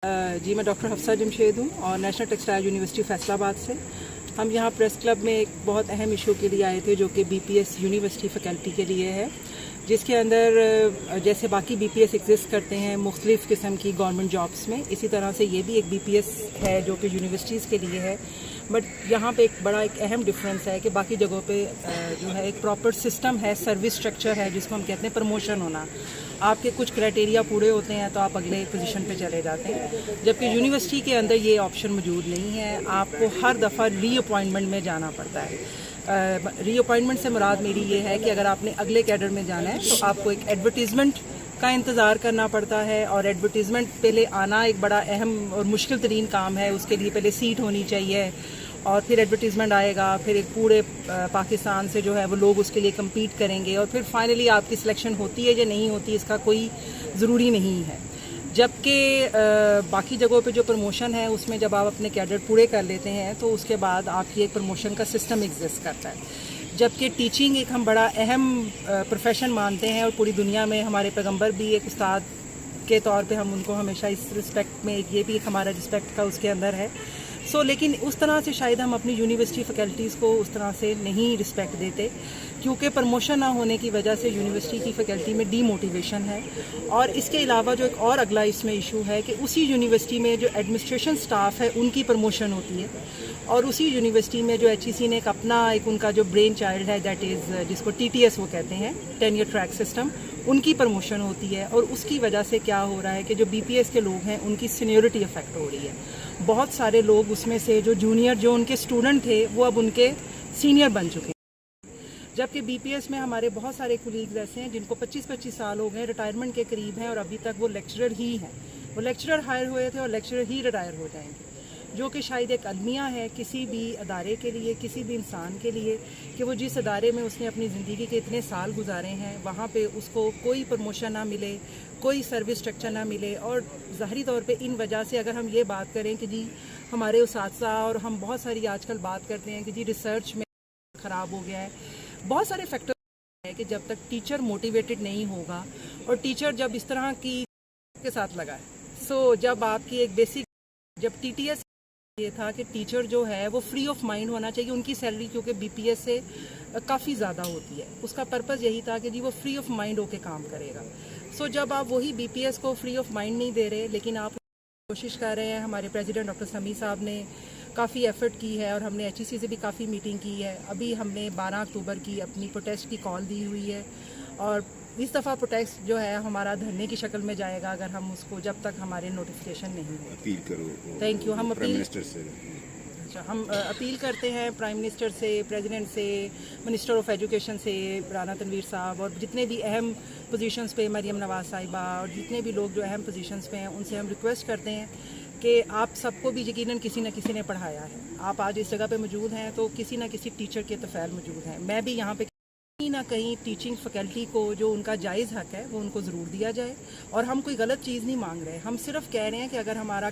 जी मैं डॉक्टर हफ्सा जमशेद हूँ और नेशनल टेक्सटाइल यूनिवर्सिटी फैसलाबाद से। हम यहाँ प्रेस क्लब में एक बहुत अहम इशू के लिए आए थे जो कि बीपीएस यूनिवर्सिटी फैकल्टी के लिए है, जिसके अंदर जैसे बाकी बीपीएस एग्जिस्ट करते हैं मुख्तलिफ़ किस्म की गवर्नमेंट जॉब्स में, इसी तरह से ये भी एक बीपीएस है जो कि यूनिवर्सिटीज़ के लिए है। बट यहाँ पे एक अहम डिफरेंस है कि बाकी जगहों पे जो है एक प्रॉपर सिस्टम है, सर्विस स्ट्रक्चर है जिसको हम कहते हैं प्रमोशन होना। आपके कुछ क्राइटेरिया पूरे होते हैं तो आप अगले पोजीशन पे चले जाते हैं, जबकि यूनिवर्सिटी के अंदर ये ऑप्शन मौजूद नहीं है। आपको हर दफ़ा रीअपॉइंटमेंट में जाना पड़ता है। रीअपॉइंटमेंट से मुराद मेरी ये है कि अगर आपने अगले कैडर में जाना है तो आपको एक एडवर्टीज़मेंट का इंतज़ार करना पड़ता है, और एडवर्टीज़मेंट पहले आना एक बड़ा अहम और मुश्किल तरीन काम है। उसके लिए पहले सीट होनी चाहिए और फिर एडवर्टीज़मेंट आएगा, फिर एक पूरे पाकिस्तान से जो है वो लोग उसके लिए कम्पीट करेंगे और फिर फाइनली आपकी सिलेक्शन होती है या नहीं होती इसका कोई ज़रूरी नहीं है। जबकि बाकी जगहों पे जो प्रमोशन है उसमें जब आप अपने कैडर पूरे कर लेते हैं तो उसके बाद आपकी एक प्रमोशन का सिस्टम एग्जिस्ट करता है। जबकि टीचिंग एक हम बड़ा अहम प्रोफेशन मानते हैं और पूरी दुनिया में हमारे पैगंबर भी एक उस्ताद के तौर पे हम उनको हमेशा इस रिस्पेक्ट में, ये भी एक हमारा रिस्पेक्ट का उसके अंदर है। लेकिन उस तरह से शायद हम अपनी यूनिवर्सिटी फैकल्टीज़ को उस तरह से नहीं रिस्पेक्ट देते, क्योंकि प्रमोशन ना होने की वजह से यूनिवर्सिटी की फैकल्टी में डीमोटिवेशन है। और इसके अलावा जो एक और अगला इसमें इशू है कि उसी यूनिवर्सिटी में जो एडमिनिस्ट्रेशन स्टाफ है उनकी प्रमोशन होती है, और उसी यूनिवर्सिटी में जो एचईसी ने एक उनका जो ब्रेन चाइल्ड है, दैट इज़ जिसको टीटीएस वो कहते हैं, टेन्योर ट्रैक सिस्टम, उनकी प्रमोशन होती है। और उसकी वजह से क्या हो रहा है कि जो बीपीएस के लोग हैं उनकी सीनियरिटी अफेक्ट हो रही है। बहुत सारे लोग उसमें से जो जूनियर, जो उनके स्टूडेंट थे, वो अब उनके सीनियर बन चुके हैं। जबकि बीपीएस में हमारे बहुत सारे कोलीग्स ऐसे हैं जिनको 25-25 साल हो गए, रिटायरमेंट के करीब हैं और अभी तक वो लेक्चरर ही हैं। वो लेक्चरर हायर हुए थे और लेक्चरर ही रिटायर हो जाएंगे, जो कि शायद एक अलमिया है किसी भी अदारे के लिए, किसी भी इंसान के लिए, कि वो जिस अदारे में उसने अपनी ज़िंदगी के इतने साल गुजारे हैं वहाँ पे उसको कोई प्रमोशन ना मिले, कोई सर्विस स्ट्रक्चर ना मिले। और ज़ाहरी तौर पे इन वजह से अगर हम ये बात करें कि जी हमारे उस्ताद, और हम बहुत सारी आजकल बात करते हैं कि जी रिसर्च में ख़राब हो गया है, बहुत सारे फैक्टर हैं कि जब तक टीचर मोटिवेटेड नहीं होगा और टीचर जब इस तरह की के साथ लगा है, जब आपकी एक बेसिक, जब टीटीएस ये था कि टीचर जो है वो फ्री ऑफ माइंड होना चाहिए, उनकी सैलरी क्योंकि बीपीएस से काफ़ी ज़्यादा होती है, उसका पर्पज़ यही था कि जी वो फ्री ऑफ माइंड होके काम करेगा। जब आप वही बीपीएस को फ्री ऑफ माइंड नहीं दे रहे, लेकिन आप कोशिश कर रहे हैं, हमारे प्रेसिडेंट डॉक्टर समी साहब ने काफ़ी एफर्ट की है और हमने एचईसी से भी काफ़ी मीटिंग की है। अभी हमने 12 अक्टूबर की अपनी प्रोटेस्ट की कॉल दी हुई है, और इस दफ़ा प्रोटेस्ट जो है हमारा धरने की शक्ल में जाएगा अगर हम उसको, जब तक हमारे नोटिफिकेशन नहीं हो। अपील करो। Thank you. हम प्राइम मिनिस्टर से हम अपील करते हैं प्राइम मिनिस्टर से, प्रेसिडेंट से, मिनिस्टर ऑफ एजुकेशन से राना तनवीर साहब, और जितने भी अहम पोजीशंस पे मरियम नवाज साहिबा, और जितने भी लोग जो अहम पोजीशंस पे हैं, उनसे हम रिक्वेस्ट करते हैं कि आप सबको भी यकीनन किसी न किसी ने पढ़ाया है। आप आज इस जगह पे मौजूद हैं तो किसी न किसी टीचर के तफ़ैल मौजूद हैं। मैं भी यहाँ पे कहीं ना कहीं टीचिंग फैकल्टी को जो उनका जायज़ हक है वो उनको ज़रूर दिया जाए, और हम कोई गलत चीज़ नहीं मांग रहे, हम सिर्फ कह रहे हैं कि अगर हमारा